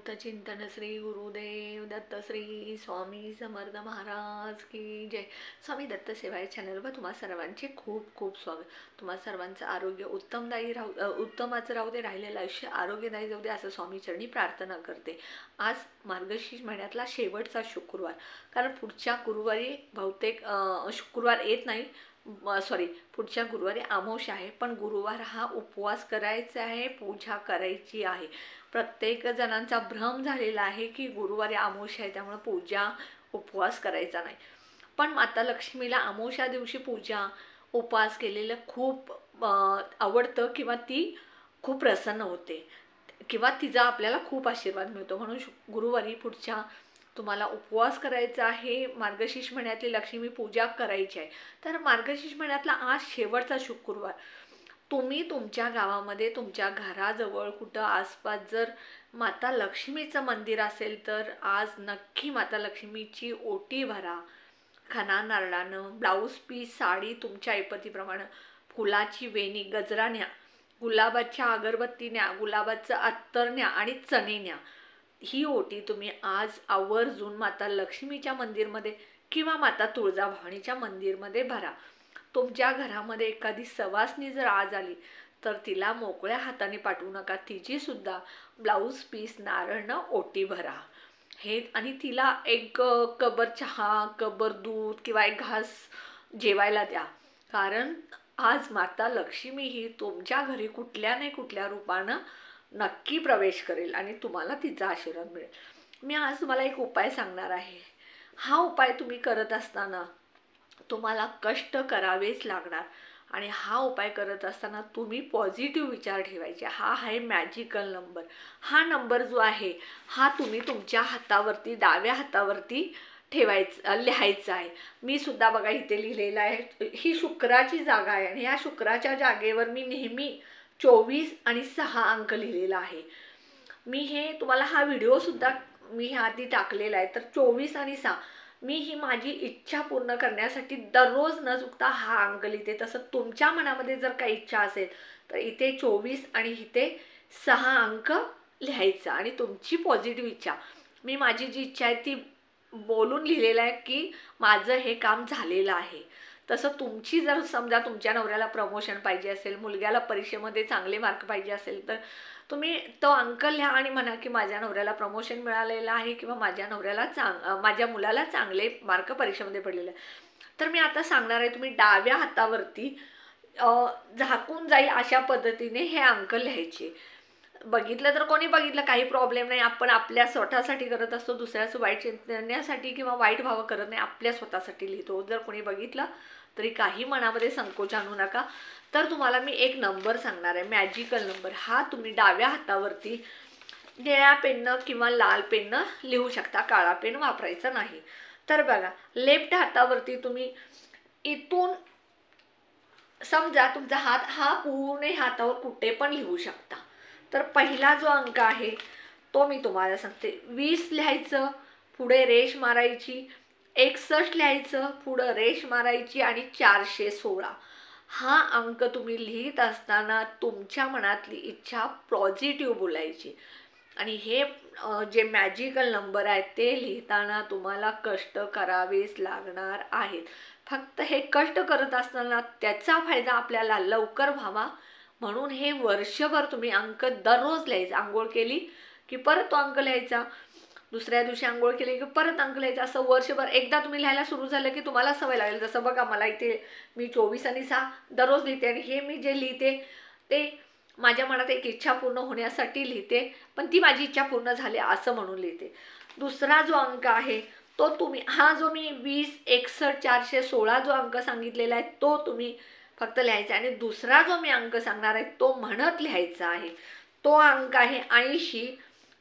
समर्थ चिंतन श्री गुरुदेव दत्त श्री स्वामी समर्थ महाराज की जय। स्वामी दत्त सेवा या चॅनलवर तुम्हा सर्वांचे खूप खूप स्वागत। तुम्हा सर्वांचं आरोग्य उत्तमदायी उत्तमाचं राहू दे, राहिलेलं आयुष्य आरोग्यदायी जाऊ दे असं स्वामी चरणी प्रार्थना करते। आज मार्गशीर्ष महिन्यातला शेवटचा शुक्रवार, कारण पुढच्या गुरुवारी बहुतेक शुक्रवार येत नाही, सॉरी पुढच्या गुरुवारी अमावस्या आहे, पण गुरुवार हा उपवास करायचा आहे, पूजा करायची आहे। प्रत्येक जणांचा भ्रम झालेला आहे की गुरुवारी अमावस्या आहे त्यामुळे पूजा उपवास करायचा नाही, पण माता लक्ष्मीला अमावस्या दिवशी पूजा उपवास केलेलं खूप आवडतं किंवा ती खूप प्रसन्न होते किंवा तिचा आपल्याला खूप आशीर्वाद मिळतो। म्हणून गुरुवारी पुढच्या तुम्हाला उपवास करायचा आहे, मार्गशीर्ष महिन्यातली लक्ष्मी पूजा करायची आहे। तर मार्गशीर्ष महिन्यातला आज शेवटचा शुक्रवार, तुम्ही तुमच्या गावामध्ये तुमच्या घराजवळ कुठं आसपास जर माता लक्ष्मीचं मंदिर असेल तर आज नक्की माता लक्ष्मीची ओटी भरा। खणा नारळानं, ब्लाऊज पीस, साडी तुमच्या ऐपतीप्रमाणे, फुलाची वेणी, गजरा न्या, गुलाबाच्या अगरबत्ती न्या, गुलाबाचं अत्तर न्या आणि चणे न्या। ही ओटी तुम्ही आज आवर्जून माता लक्ष्मीच्या मंदिरमध्ये किंवा माता तुळजाभवानीच्या मंदिरमध्ये भरा। तुमच्या घरामध्ये एखादी सवासणी जर आज आली तर तिला मोकळ्या हाताने पाठवू नका, तिची सुद्धा ब्लाऊज पीस नारळनं ओटी भरा हे, आणि तिला एक कबर चहा, कबर दूध किंवा एक घास जेवायला द्या, कारण आज माता लक्ष्मी ही तुमच्या घरी कुठल्या नाही कुठल्या रूपानं नक्की प्रवेश करेल आणि तुम्हाला तिचा आशीर्वाद मिळेल। मी आज तुम्हाला एक उपाय सांगणार आहे। हा उपाय तुम्ही करत असताना तुम्हाला कष्ट करावेच लागणार आणि हा उपाय करत असताना तुम्ही पॉझिटिव्ह विचार ठेवायचे। हा आहे मॅजिकल नंबर। हा नंबर जो आहे हा तुम्ही तुमच्या हातावरती, डाव्या हातावरती ठेवायचं, लिहायचं आहे। मी सुद्धा बघा इथे लिहिलेलं आहे। ही शुक्राची जागा आहे आणि या शुक्राच्या जागेवर मी नेहमी 24 आणि 6 अंक लिहिलेला आहे। मी हे तुम्हाला हा व्हिडिओ सुद्धा मी आधी टाकलेला आहे। तर 24 आणि 6 मी ही माझी इच्छा पूर्ण करण्यासाठी दररोज न चुकता हा अंक लिहिते। तसं तुमच्या मनामध्ये जर काही इच्छा असेल तर इथे 24 आणि इथे 6 अंक लिहायचा आणि तुमची पॉझिटिव्ह इच्छा, मी माझी जी इच्छा आहे ती बोलून लिहिलेलं आहे की माझं हे काम झालेलं आहे। तसं तुमची जर समजा तुमच्या नवऱ्याला प्रमोशन पाहिजे असेल, मुलग्याला परीक्षेमध्ये चांगले मार्क पाहिजे असेल तर तुम्ही तो अंक लिहा आणि म्हणा की माझ्या नवऱ्याला प्रमोशन मिळालेलं आहे किंवा माझ्या नवऱ्याला माझ्या मुलाला चांगले मार्क परीक्षेमध्ये पडलेले आहे। तर मी आता सांगणार आहे, तुम्ही डाव्या हातावरती झाकून जाईल अशा पद्धतीने हे अंक लिहायचे। बघितलं तर कोणी बघितलं काही प्रॉब्लेम नाही, आपण आपल्या स्वतःसाठी करत असतो, दुसऱ्याचं वाईट चिंतण्यासाठी किंवा वाईट भाव करत नाही, आपल्या स्वतःसाठी लिहितो। जर कोणी बघितलं तरी काही मनामध्ये संकोच आणू नका। तर तुम्हाला मी एक नंबर सांगणार आहे, मॅजिकल नंबर। हा तुम्ही डाव्या हातावरती निळ्या पेननं किंवा लाल पेननं लिहू शकता, काळा पेन वापरायचा नाही। तर बघा, लेफ्ट हातावरती तुम्ही इथून समजा तुमचा हात हा पूर्ण हातावर कुठे पण लिहू शकता। तर पहिला जो अंक आहे तो मी तुम्हाला सांगते, 20 लिहायचं, पुढे रेष मारायची, 61 लिहायचं, पुढं रेष मारायची आणि 416 हा अंक तुम्ही लिहित असताना तुमच्या मनातली इच्छा पॉझिटिव्ह बोलायची। आणि हे जे मॅजिकल नंबर आहेत ते लिहिताना तुम्हाला कष्ट करावेच लागणार आहेत। फक्त हे कष्ट करत असताना त्याचा फायदा आपल्याला लवकर व्हावा म्हणून हे वर्षभर तुम्ही अंक दररोज लिहायचा। आंघोळ केली की परत तो अंक लिहायचा, दुसऱ्या दिवशी आंघोळ केली की परत अंक लिहायचा, असं वर्षभर। एकदा तुम्ही लिहायला सुरू झालं की तुम्हाला सवय लागेल। जसं बघा, मला इथे मी 24 आणि 6 दररोज लिहिते आणि हे मी जे लिहिते ते माझ्या मनात एक इच्छा पूर्ण होण्यासाठी लिहिते, पण ती माझी इच्छा पूर्ण झाली असं म्हणून लिहिते। दुसरा जो अंक आहे तो तुम्ही, हा जो मी 20, 61, 416 जो अंक सांगितलेला आहे तो तुम्ही फक्त लिहायचा आणि दुसरा जो मी अंक सांगणार आहे तो म्हणत लिहायचा आहे। तो अंक आहे 80,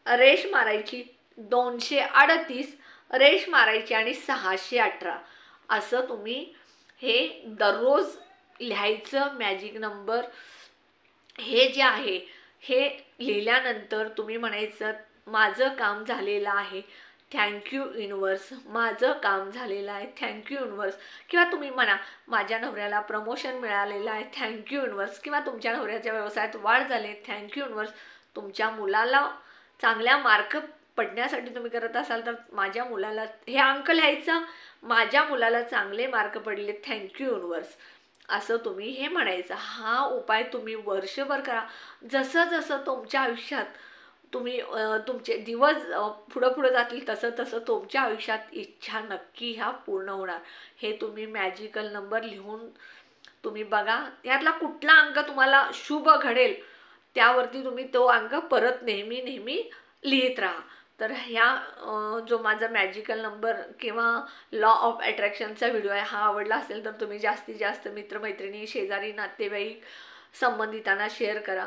रेष मारायची, 238 रेष मारायची आणि 618 असं तुम्ही हे दररोज लिहायचं मॅजिक नंबर। हे जे आहे हे लिहिल्यानंतर तुम्ही म्हणायचं, माझं काम झालेलं आहे, थँक्यू युनिवर्स, माझं काम झालेलं आहे, थँक्यू युनिवर्स। किंवा तुम्ही म्हणा, माझ्या नवऱ्याला प्रमोशन मिळालेलं आहे, थँक्यू युनिवर्स। किंवा तुमच्या नवऱ्याच्या व्यवसायात वाढ झाली, थँक्यू युनिवर्स। तुमच्या मुलाला चांगल्या मार्क पडण्यासाठी तुम्ही करत असाल तर माझ्या मुलाला हे अंक लिहायचं, माझ्या मुलाला चांगले मार्क पडले, थँक्यू युनिवर्स, असं तुम्ही हे म्हणायचं. हा उपाय तुम्ही वर्षभर करा. जसं जसं तुमच्या आयुष्यात तुम्ही तुमचे दिवस पुढं पुढं जातील तसं तसं तुमच्या आयुष्यात इच्छा नक्की ह्या पूर्ण होणार. हे तुम्ही मॅजिकल नंबर लिहून तुम्ही बघा. यातला कुठला अंक तुम्हाला शुभ घडेल त्यावरती तुम्ही तो अंक परत नेहमी नेहमी लिहित राहा. तर ह्या जो माझा मॅजिकल नंबर किंवा लॉ ऑफ अट्रॅक्शनचा व्हिडिओ आहे हा आवडला असेल तर तुम्ही जास्तीत जास्त मित्रमैत्रिणी, शेजारी, नातेवाईक, संबंधितांना शेअर करा.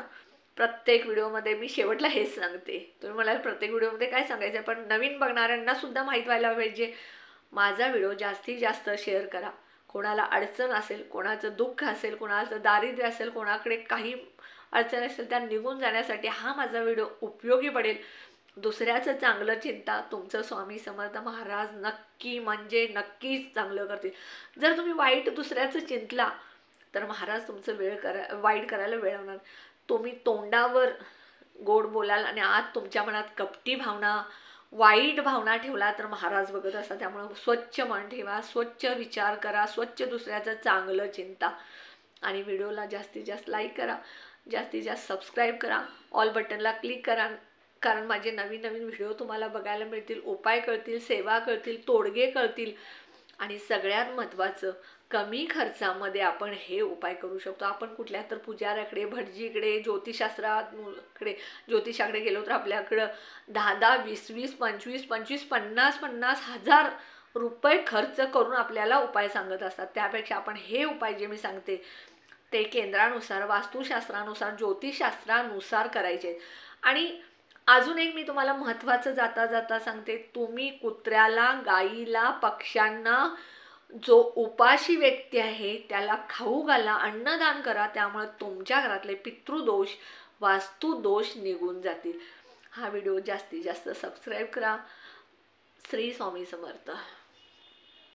प्रत्येक व्हिडिओमध्ये मी शेवटला हेच सांगते. तुम्ही मला प्रत्येक व्हिडिओमध्ये काय सांगायचं आहे, पण नवीन बघणाऱ्यांना सुद्धा माहीत व्हायला पाहिजे. माझा व्हिडिओ जास्तीत जास्त शेअर करा. कोणाला अडचण असेल, कोणाचं दुःख असेल, कोणाचं दारिद्र्य असेल, कोणाकडे काही अडचण असेल त्या निघून जाण्यासाठी हा माझा व्हिडिओ उपयोगी पडेल. दुसऱ्याचं चांगलं चिंता तुमचं स्वामी समर्थ महाराज नक्की म्हणजे नक्कीच चांगलं करतील. जर तुम्ही वाईट दुसऱ्याचं चिंतला तर महाराज तुमचं वाईट करायला वेळ होणार. तुम्ही तोंडावर गोड बोलाल आणि आत तुमच्या मनात कपटी भावना, वाईट भावना ठेवला तर महाराज बघत असतात. त्यामुळे स्वच्छ मन ठेवा, स्वच्छ विचार करा, स्वच्छ दुसऱ्याचं चांगलं चिंता. आणि व्हिडिओला जास्तीत जास्त लाईक करा, जास्तीत जास्त सबस्क्राईब करा, ऑल बटनला क्लिक करा. कारण माझे नवीन नवीन व्हिडिओ तुम्हाला बघायला मिळतील, उपाय कळतील, सेवा कळतील, तोडगे कळतील. आणि सगळ्यात महत्त्वाचं कमी खर्चामध्ये आपण हे उपाय करू शकतो. आपण कुठल्या तर पुजाऱ्याकडे, भटजीकडे, ज्योतिषाकडे गेलो तर आपल्याकडं 10-10, 20-20, 25-25, 50-50 हजार रुपये खर्च करून आपल्याला उपाय सांगत असतात. त्यापेक्षा आपण हे उपाय जे मी सांगते ते केंद्रानुसार, वास्तुशास्त्रानुसार, ज्योतिषशास्त्रानुसार करायचे. आणि अजून एक मी तुम्हाला महत्त्वाचं जाता जाता सांगते, तुम्ही कुत्र्याला, गाईला, पक्ष्यांना, जो उपाशी व्यक्ती आहे त्याला खाऊ घाला, अन्नदान करा. त्यामुळे तुमच्या घरातले पितृदोष, वास्तुदोष निघून जातील. हा व्हिडिओ जास्तीत जास्त सबस्क्राईब करा. श्री स्वामी समर्थ.